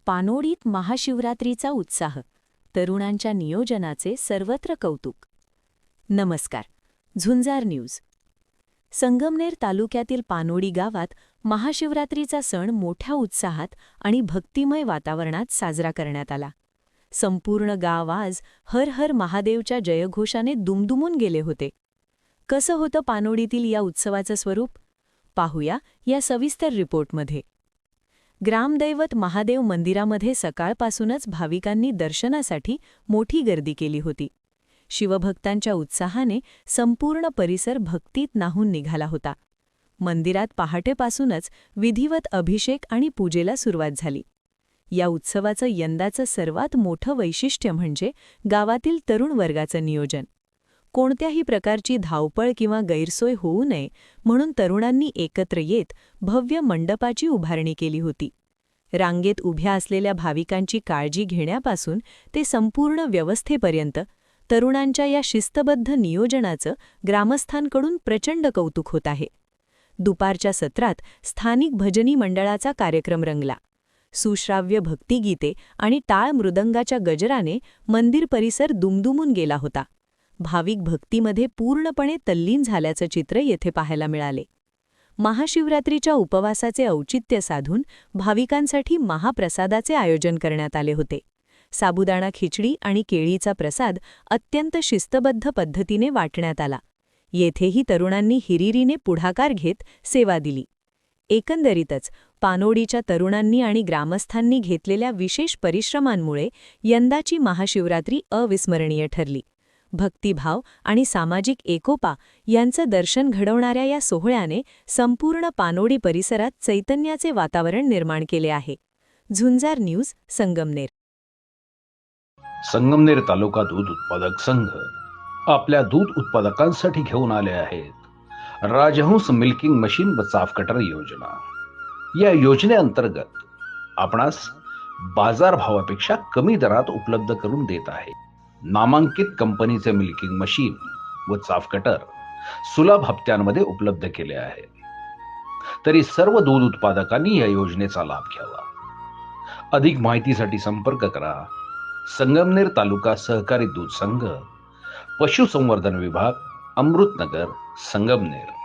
पानोडीत महाशिवरात्रीचा उत्साह, तरुणांच्या नियोजनाचे सर्वत्र कौतुक. नमस्कार. झुंजार न्यूज. संगमनेर तालुक्यातील पानोडी गावात महाशिवरात्रीचा सण मोठ्या उत्साहात आणि भक्तिमय वातावरणात साजरा करण्यात आला. संपूर्ण गाव आज हर हर महादेवच्या जयघोषाने दुमदुमून गेले होते. कसं होतं पानोडीतील या उत्सवाचं स्वरूप? पाहूया या सविस्तर रिपोर्टमध्ये. ग्रामदैवत महादेव मंदिरामध्ये सकाळपासूनच भाविकांनी दर्शनासाठी मोठी गर्दी केली होती. शिवभक्तांच्या उत्साहाने संपूर्ण परिसर भक्तीत न्हाऊन निघाला होता. मंदिरात पहाटेपासूनच विधिवत अभिषेक आणि पूजेला सुरुवात झाली. या उत्सवाचं यंदाचं सर्वात मोठं वैशिष्ट्य म्हणजे गावातील तरुण वर्गाचं नियोजन. कोणत्याही प्रकारची धावपळ किंवा गैरसोय होऊ नये म्हणून तरुणांनी एकत्र येत भव्य मंडपाची उभारणी केली होती. रांगेत उभ्या असलेल्या भाविकांची काळजी घेण्यापासून ते संपूर्ण व्यवस्थेपर्यंत तरुणांच्या या शिस्तबद्ध नियोजनाचं ग्रामस्थांकडून प्रचंड कौतुक होत आहे. दुपारच्या सत्रात स्थानिक भजनी मंडळाचा कार्यक्रम रंगला. सुश्राव्य भक्तिगीते आणि टाळ मृदंगाच्या गजराने मंदिर परिसर दुमदुमून गेला होता. भाविक भक्तीमध्ये पूर्णपणे तल्लीन झाल्याचं चित्र येथे पाहायला मिळाले. महाशिवरात्रीच्या उपवासाचे औचित्य साधून भाविकांसाठी महाप्रसादाचे आयोजन करण्यात आले होते. साबुदाणा खिचडी आणि केळीचा प्रसाद अत्यंत शिस्तबद्ध पद्धतीने वाटण्यात आला. येथेही तरुणांनी हिरिरीने पुढाकार घेत सेवा दिली. एकंदरीतच पानोडीच्या तरुणांनी आणि ग्रामस्थांनी घेतलेल्या विशेष परिश्रमांमुळे यंदाची महाशिवरात्री अविस्मरणीय ठरली. भक्तिभाव आणि सामाजिक एकोपा यांचं दर्शन घडवणाऱ्या या सोहळ्याने संपूर्ण पानोडी परिसरात चैतन्याचे वातावरण निर्माण केले आहे. झुंजार न्यूज, संगमनेर. संगमनेर तालुका दूध उत्पादक संघ आपल्या दूध उत्पादकांसाठी घेऊन आले आहेत राजहंस मिल्किंग मशीन व चाफ कटर योजना. या योजनेअंतर्गत आपणास बाजारभावापेक्षा कमी दरात उपलब्ध करून देत आहे. नामांकित कंपनीचे मिल्किंग मशीन व चाफ कटर सुलभ हप्त्यांमध्ये उपलब्ध केले आहे. तरी सर्व दूध उत्पादकांनी या योजनेचा लाभ घ्यावा. अधिक माहितीसाठी संपर्क करा संगमनेर तालुका सहकारी दूध संघ, पशुसंवर्धन विभाग, अमृतनगर, संगमनेर.